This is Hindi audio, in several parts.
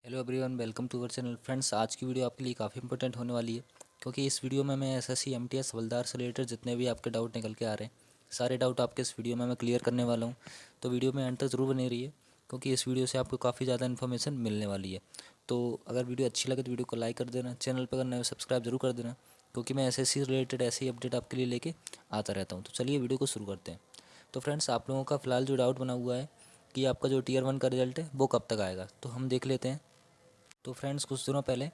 Hello everyone, welcome to our channel. Friends, आज की वीडियो आपके लिए काफ़ी इंपॉर्टेंट होने वाली है, क्योंकि इस वीडियो में मैं एसएससी एमटीएस हवलदार से रिलेटेड जितने भी आपके डाउट निकल के आ रहे हैं, सारे डाउट आपके इस वीडियो में मैं क्लियर करने वाला हूं। तो वीडियो में एंड तक ज़रूर बने रहिए, क्योंकि इस वीडियो से आपको काफ़ी ज़्यादा इन्फॉर्मेशन मिलने वाली है। तो अगर वीडियो अच्छी लगे तो वीडियो को लाइक कर देना, चैनल पर करना है सब्सक्राइब जरूर कर देना, क्योंकि मैं एसएससी से रिलेटेड ऐसे ही अपडेट आपके लिए लेके आता रहता हूँ। तो चलिए वीडियो को शुरू करते हैं। तो फ्रेंड्स, आप लोगों का फ़िलहाल जो डाउट बना हुआ है कि आपका जो टीयर 1 का रिजल्ट है वो कब तक आएगा, तो हम देख लेते हैं। तो फ्रेंड्स, कुछ दिनों पहले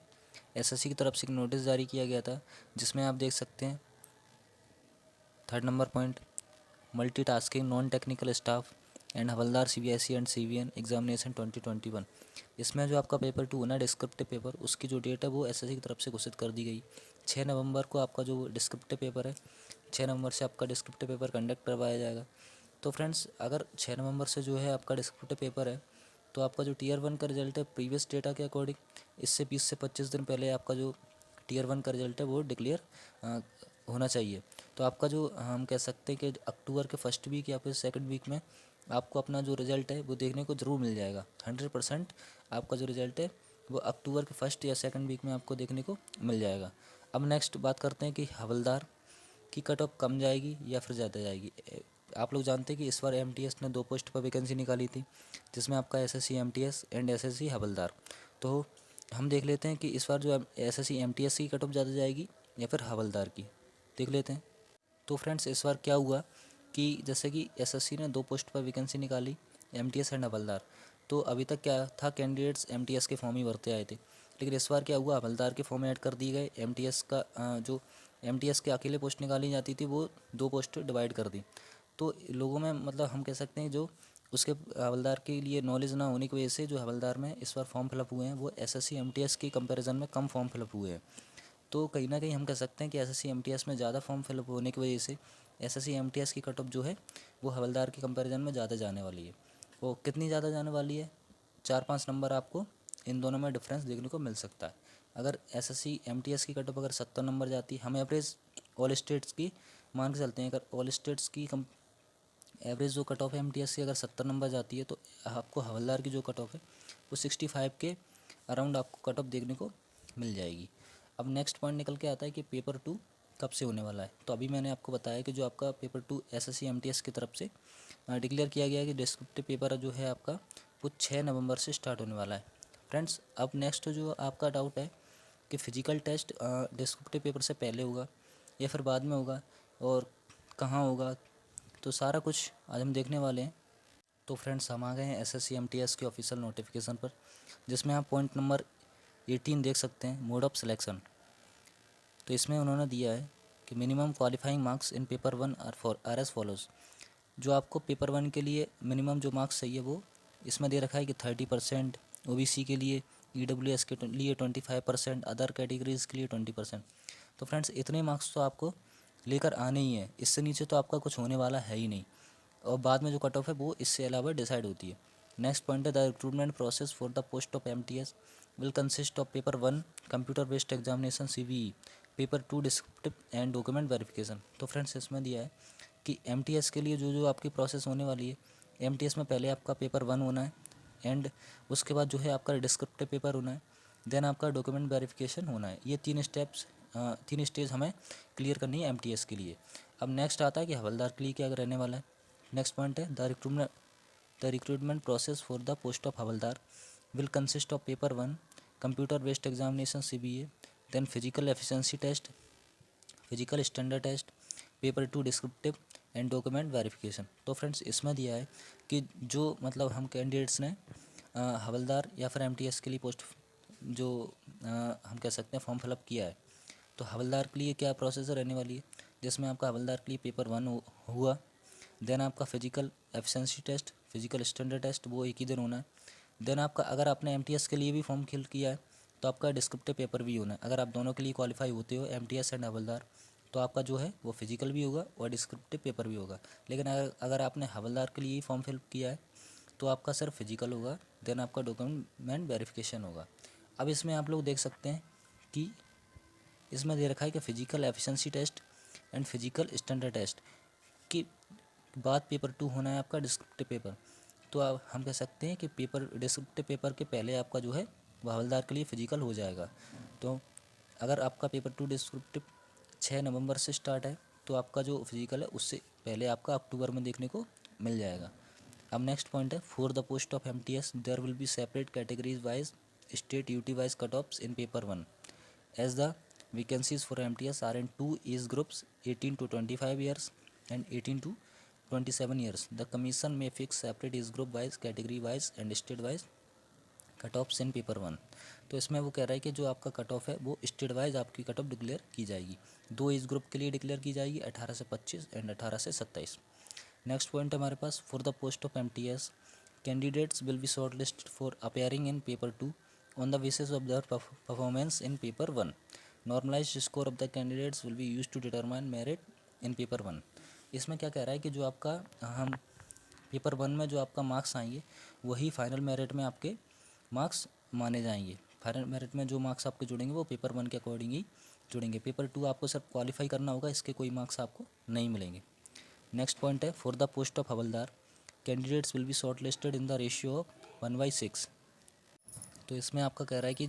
एसएससी की तरफ से एक नोटिस जारी किया गया था, जिसमें आप देख सकते हैं 3rd number point, multitasking non technical staff and havildar CBSE and CBN examination 2021। इसमें जो आपका पेपर 2 है ना, डिस्क्रिप्टिव पेपर, उसकी जो डेट है वो एसएससी की तरफ से घोषित कर दी गई। 6 नवंबर को आपका जो डिस्क्रिप्टिव पेपर है, 6 नवंबर से आपका डिस्क्रिप्टिव पेपर कंडक्ट करवाया जाएगा। तो फ्रेंड्स, अगर 6 नवंबर से जो है आपका डिस्क्रिप्टिव पेपर है, तो आपका जो टीयर 1 का रिजल्ट है प्रीवियस डेटा के अकॉर्डिंग इससे 20 से 25 दिन पहले आपका जो टीयर 1 का रिजल्ट है वो डिक्लेयर होना चाहिए। तो आपका जो हम कह सकते हैं कि अक्टूबर के फर्स्ट वीक या फिर सेकंड वीक में आपको अपना जो रिज़ल्ट है वो देखने को ज़रूर मिल जाएगा। 100% आपका जो रिज़ल्ट है वो अक्टूबर के फर्स्ट या सेकंड वीक में आपको देखने को मिल जाएगा। अब नेक्स्ट बात करते हैं कि हवलदार की कट ऑफ कम जाएगी या फिर ज़्यादा जाएगी। आप लोग जानते हैं कि इस बार एमटीएस ने 2 पोस्ट पर वैकेंसी निकाली थी, जिसमें आपका एसएससी एमटीएस एंड एसएससी हवलदार। तो हम देख लेते हैं कि इस बार जो एसएससी एमटीएस की कट ऑफ ज़्यादा जाएगी या फिर हवलदार की, देख लेते हैं। तो फ्रेंड्स, इस बार क्या हुआ कि जैसे कि एसएससी ने 2 पोस्ट पर वैकेंसी निकाली, एमटीएस एंड हवलदार। तो अभी तक क्या था, कैंडिडेट्स एमटीएस के फॉर्म ही भरते आए थे, लेकिन इस बार क्या हुआ, हवलदार के फॉर्म ऐड कर दिए गए। एमटीएस का जो एमटीएस के अकेले पोस्ट निकाली जाती थी वो 2 पोस्ट डिवाइड कर दी। तो लोगों में मतलब हम कह सकते हैं जो उसके हवलदार के लिए नॉलेज ना होने की वजह से जो हवलदार में इस बार फॉर्म फिलअप हुए हैं वो एसएससी एमटीएस की कंपैरिजन में कम फॉर्म फिलअप हुए हैं। तो कहीं ना कहीं हम कह सकते हैं कि एसएससी एमटीएस में ज़्यादा फॉर्म फिलअप होने की वजह से एसएससी एमटीएस की कट ऑफ जो है वो हवलदार के कंपैरिजन में ज़्यादा जाने वाली है। वो कितनी ज़्यादा जाने वाली है, 4-5 नंबर आपको इन दोनों में डिफरेंस देखने को मिल सकता है। अगर एसएससी एमटीएस की कट ऑफ अगर 70 नंबर जाती है, हम एवरेज ऑल स्टेट्स की मान के चलते हैं, अगर ऑल स्टेट्स की एवरेज जो कट ऑफ है एमटीएस की अगर 70 नंबर जाती है, तो आपको हवलदार की जो कट ऑफ है वो 65 के अराउंड आपको कट ऑफ देखने को मिल जाएगी। अब नेक्स्ट पॉइंट निकल के आता है कि पेपर 2 कब से होने वाला है। तो अभी मैंने आपको बताया कि जो आपका पेपर 2 एसएससी एमटीएस की तरफ से डिक्लेयर किया गया है कि डिस्क्रिप्टिव पेपर जो है आपका वो 6 नवंबर से स्टार्ट होने वाला है। फ्रेंड्स, अब नेक्स्ट जो आपका डाउट है कि फिजिकल टेस्ट डिस्क्रिप्टिव पेपर से पहले होगा या फिर बाद में होगा और कहाँ होगा, तो सारा कुछ आज हम देखने वाले हैं। तो फ्रेंड्स, हम आ गए हैं एसएससी एमटीएस के ऑफिशियल नोटिफिकेशन पर, जिसमें आप पॉइंट नंबर 18 देख सकते हैं, मोड ऑफ सिलेक्शन। तो इसमें उन्होंने दिया है कि minimum qualifying marks in paper 1 are as follows. जो आपको पेपर 1 के लिए मिनिमम जो मार्क्स चाहिए वो इसमें दे रखा है कि 30%, ओबीसी के लिए, ईडब्ल्यूएस के लिए 25%, अदर कैटेगरीज के लिए 20%। तो फ्रेंड्स, इतने मार्क्स तो आपको लेकर आने ही है, इससे नीचे तो आपका कुछ होने वाला है ही नहीं। और बाद में जो कट ऑफ है वो इससे अलावा डिसाइड होती है। नेक्स्ट पॉइंट है the recruitment process for the post of MTS will consist of paper 1 computer based examination CBE, paper 2 descriptive and document verification. तो फ्रेंड्स, इसमें दिया है कि एमटीएस के लिए जो जो आपकी प्रोसेस होने वाली है, एमटीएस में पहले आपका पेपर 1 होना है एंड उसके बाद जो है आपका डिस्क्रिप्टिव पेपर होना है, देन आपका डॉक्यूमेंट वेरिफिकेशन होना है। ये 3 स्टेज हमें क्लियर करनी है एमटीएस के लिए। अब नेक्स्ट आता है कि हवलदार के लिए क्या रहने वाला है। नेक्स्ट पॉइंट है the recruitment process for the post of havildar will consist of paper 1 computer based examination CBA, then physical efficiency test, physical standard test, paper 2 descriptive and document verification. तो फ्रेंड्स, इसमें दिया है कि जो मतलब हम कैंडिडेट्स ने हवलदार या फिर एमटीएस के लिए पोस्ट जो हम कह सकते हैं फॉर्म फिलअप किया है, तो हवलदार के लिए क्या प्रोसेस रहने वाली है, जिसमें आपका हवलदार के लिए पेपर 1 हुआ, देन आपका physical efficiency test, physical standard test वो एक ही दिन होना है। देन आपका अगर आपने एमटीएस के लिए भी फॉर्म फिल किया है तो आपका डिस्क्रिप्टिव पेपर भी होना है। अगर आप दोनों के लिए क्वालिफाई होते हो, एमटीएस एंड हवलदार, तो आपका जो है वो फिजिकल भी होगा और डिस्क्रिप्टिव पेपर भी होगा। लेकिन अगर आपने हवलदार के लिए ही फॉर्म फिल किया है तो आपका सिर्फ फिजिकल होगा, देन आपका डॉक्यूमेंट वेरिफिकेशन होगा। अब इसमें आप लोग देख सकते हैं कि इसमें दे रखा है कि physical efficiency test and physical standard test की बाद पेपर 2 होना है आपका डिस्क्रिप्टिव पेपर। तो अब हम कह सकते हैं कि पेपर डिस्क्रिप्टिव पेपर के पहले आपका जो है वो हवलदार के लिए फिजिकल हो जाएगा। तो अगर आपका पेपर 2 डिस्क्रिप्टिव 6 नवंबर से स्टार्ट है तो आपका जो फिजिकल है उससे पहले आपका अक्टूबर में देखने को मिल जाएगा। अब नेक्स्ट पॉइंट है, for the post of MTS there will be separate categories wise state UT wise cut offs in paper 1 as the vacancies for MTS are in two age groups 18 to 25 years and 18 to 27 years. The commission may fix separate age group wise, category wise and state wise cut offs in paper 1। तो इसमें वो कह रहा है कि जो आपका कट ऑफ है वो स्टेट वाइज आपकी कट ऑफ डिक्लेयर की जाएगी। 2 एज ग्रुप के लिए डिक्लेयर की जाएगी, 18 से 25 एंड 18 से 27। नेक्स्ट पॉइंट हमारे पास, for the post of MTS candidates will be shortlisted for appearing in paper 2 on the basis of their performance in paper 1। Normalised score of the candidates will be used to determine merit in paper 1। इसमें क्या कह रहा है कि जो आपका हम पेपर 1 में जो आपका मार्क्स आएंगे वही फाइनल मेरिट में आपके मार्क्स माने जाएंगे। फाइनल मेरिट में जो मार्क्स आपके जुड़ेंगे वो पेपर 1 के अकॉर्डिंग ही जुड़ेंगे। पेपर 2 आपको सिर्फ क्वालिफाई करना होगा, इसके कोई मार्क्स आपको नहीं मिलेंगे। नेक्स्ट पॉइंट है, for the post of havildar candidates will be short listed in the ratio of 1/6। तो इसमें आपका कह रहा है कि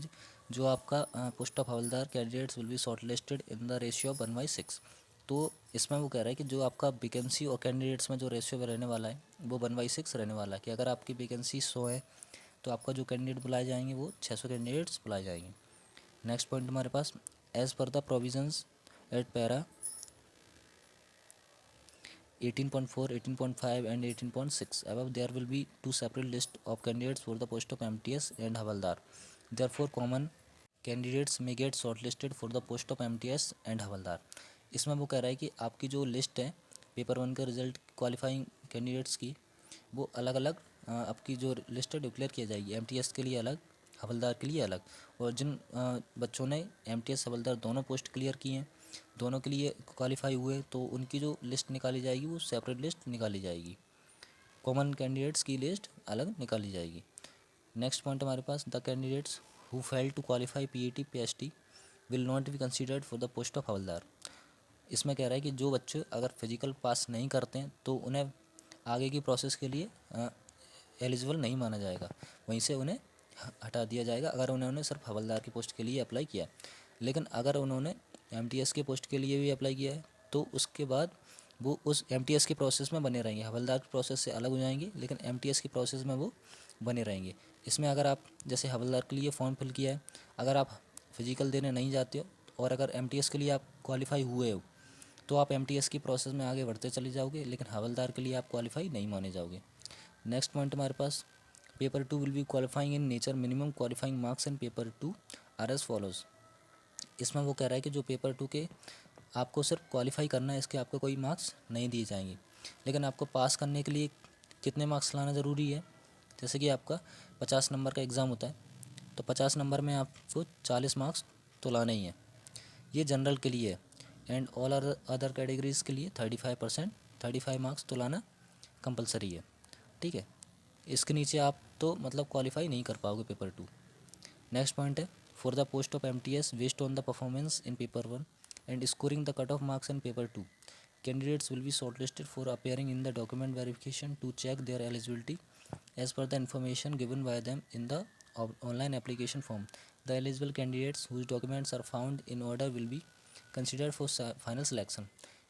जो आपका post of havildar candidates will be short listed in the ratio of 1/6। तो इसमें वो कह रहा है कि जो आपका वैकेंसी और कैंडिडेट्स में जो रेशियो में रहने वाला है वो 1/6 रहने वाला है। कि अगर आपकी वैकेंसी 100 है तो आपका जो कैंडिडेट बुलाए जाएंगे वो 600 कैंडिडेट्स बुलाए जाएंगे। नेक्स्ट पॉइंट हमारे पास, as per the provisions at para 18.4, 18.5 and 18.6 above there will be two separate lists of candidates for the post of MTS and Havaldar. Therefore common candidates may get shortlisted for the post of MTS and Havaldar। इसमें वो कह रहा है कि आपकी जो लिस्ट है पेपर 1 का रिजल्ट क्वालिफाइंग कैंडिडेट्स की वो अलग अलग आपकी जो लिस्ट है डिक्लेयर की जाएगी। MTS के लिए अलग, हवलदार के लिए अलग। और जिन बच्चों ने MTS हवलदार दोनों पोस्ट क्लियर किए हैं, दोनों के लिए क्वालिफाई हुए, तो उनकी जो लिस्ट निकाली जाएगी वो सेपरेट लिस्ट निकाली जाएगी। कॉमन कैंडिडेट्स की लिस्ट अलग निकाली जाएगी। नेक्स्ट पॉइंट हमारे पास, the candidates who fail to qualify PAT PST will not be considered for the post of havildar. इसमें कह रहा है कि जो बच्चे अगर फिजिकल पास नहीं करते हैं तो उन्हें आगे की प्रोसेस के लिए एलिजिबल नहीं माना जाएगा, वहीं से उन्हें हटा दिया जाएगा अगर उन्होंने सिर्फ हवलदार की पोस्ट के लिए अप्लाई किया। लेकिन अगर उन्होंने MTS के पोस्ट के लिए भी अप्लाई किया है तो उसके बाद वो उस MTS के प्रोसेस में बने रहेंगे। हवलदार के प्रोसेस से अलग हो जाएंगे लेकिन MTS के प्रोसेस में वो बने रहेंगे। इसमें अगर आप जैसे हवलदार के लिए फॉर्म फिल किया है, अगर आप फिजिकल देने नहीं जाते हो और अगर MTS के लिए आप क्वालिफाई हुए हो तो आप MTS की प्रोसेस में आगे बढ़ते चले जाओगे, लेकिन हवलदार के लिए आप क्वालिफाई नहीं माने जाओगे। नेक्स्ट पॉइंट हमारे पास, paper 2 will be qualifying in nature, minimum qualifying marks in paper 2 are as follows. इसमें वो कह रहा है कि जो पेपर 2 के आपको सिर्फ क्वालिफाई करना है, इसके आपको कोई मार्क्स नहीं दिए जाएंगे। लेकिन आपको पास करने के लिए कितने मार्क्स लाना ज़रूरी है, जैसे कि आपका 50 नंबर का एग्ज़ाम होता है तो 50 नंबर में आपको 40 मार्क्स तो लाने ही है, ये जनरल के लिए है। एंड ऑल अदर कैटेगरीज़ के लिए 35 मार्क्स तो लाना कंपलसरी है, ठीक है। इसके नीचे आप तो मतलब क्वालिफाई नहीं कर पाओगे पेपर 2। नेक्स्ट पॉइंट है, for the post of MTS based on the performance in paper 1 and scoring the cut off marks in paper 2 candidates will be shortlisted for appearing in the document verification to check their eligibility as per the information given by them in the online application form. The eligible candidates whose documents are found in order will be considered for final selection.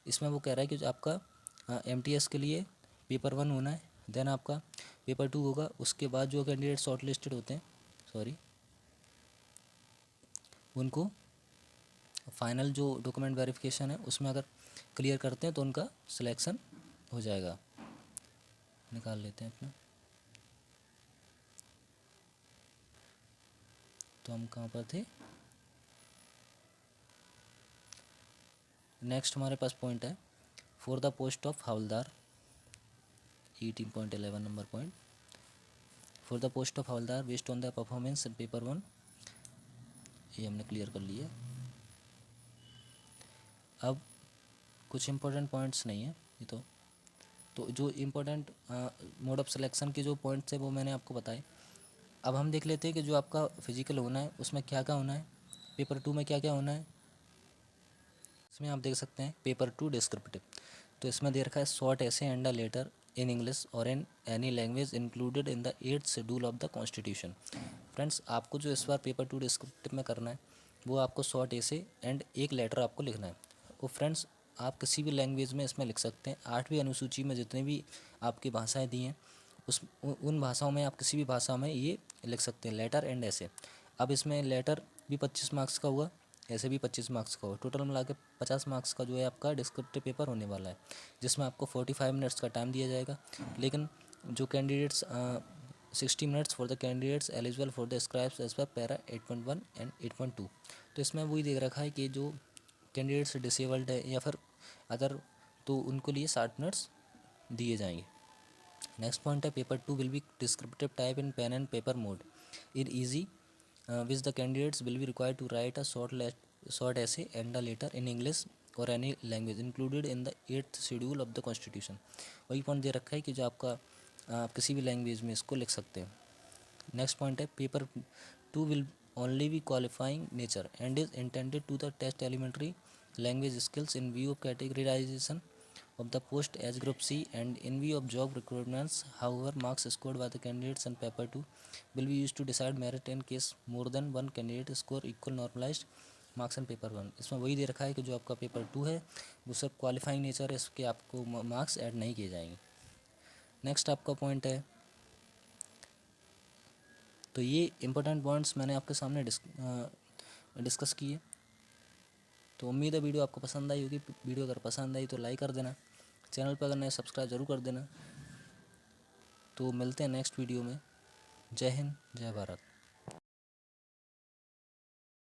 इसमें वो कह रहा है कि जो आपका MTS के लिए पेपर 1 होना है, देन आपका पेपर 2 होगा, उसके बाद जो कैंडिडेट शॉर्ट लिस्टेड होते हैं उनको फाइनल जो डॉक्यूमेंट वेरिफिकेशन है उसमें अगर क्लियर करते हैं तो उनका सिलेक्शन हो जाएगा। निकाल लेते हैं अपना, तो हम कहाँ पर थे। नेक्स्ट हमारे पास पॉइंट है, for the post of havildar 18.11 number point, for the post of havildar based on the performance in paper 1, ये हमने क्लियर कर लिया। अब कुछ इम्पोर्टेंट पॉइंट्स नहीं है ये तो जो इम्पोर्टेंट मोड ऑफ सिलेक्शन के जो पॉइंट्स है वो मैंने आपको बताए। अब हम देख लेते हैं कि जो आपका फिजिकल होना है उसमें क्या क्या होना है, पेपर 2 में क्या क्या होना है। इसमें आप देख सकते हैं पेपर 2 डिस्क्रिप्टिव, तो इसमें दे रखा है short essay and a letter in English or in any language included in the 8th schedule of the constitution. Friends, आपको जो इस बार पेपर 2 डिस्क्रिप्टिव में करना है वो आपको शॉर्ट ऐसे एंड एक लेटर आपको लिखना है। और फ्रेंड्स, आप किसी भी लैंग्वेज में इसमें लिख सकते हैं। 8वीं अनुसूची में जितने भी आपकी भाषाएं दी हैं उन भाषाओं में आप किसी भी भाषा में ये लिख सकते हैं, लेटर एंड ऐसे। अब इसमें लेटर भी 25 मार्क्स का हुआ, ऐसे भी 25 मार्क्स का हुआ, टोटल मिला के 50 मार्क्स का जो है आपका डिस्क्रिप्टिव पेपर होने वाला है, जिसमें आपको 45 मिनट्स का टाइम दिया जाएगा। लेकिन जो candidates 60 minutes for the candidates eligible for the scribes as per para 8.1 and 8.2। तो इसमें वही दे रखा है कि जो कैंडिडेट्स डिसेबल्ड है या फिर अदर, तो उनको लिए 60 मिनट्स दिए जाएंगे। नेक्स्ट पॉइंट है paper 2 will B descriptive type in pen and paper mode in easy which the candidates will be required to write a short essay and a letter in English or any language included in the 8th schedule of the constitution। वही पॉइंट दे रखा है कि जो आपका आप किसी भी लैंग्वेज में इसको लिख सकते हैं। नेक्स्ट पॉइंट है paper 2 will only be qualifying nature and is intended to the test elementary language skills in view of categorization of the post as group C and in view of job requirements. However, marks scored by the candidates in paper 2 will be used to decide merit in case more than one candidate score equal normalized marks in paper 1। इसमें वही दे रखा है कि जो आपका पेपर 2 है वो सब क्वालिफाइंग नेचर है, इसके आपको मार्क्स ऐड नहीं किए जाएंगे। नेक्स्ट आपका पॉइंट है, तो ये इंपॉर्टेंट पॉइंट्स मैंने आपके सामने डिस्कस किए। तो उम्मीद है वीडियो आपको पसंद आई होगी। वीडियो अगर पसंद आई तो लाइक कर देना, चैनल पर अगर नए सब्सक्राइब जरूर कर देना। तो मिलते हैं नेक्स्ट वीडियो में। जय हिंद, जय भारत।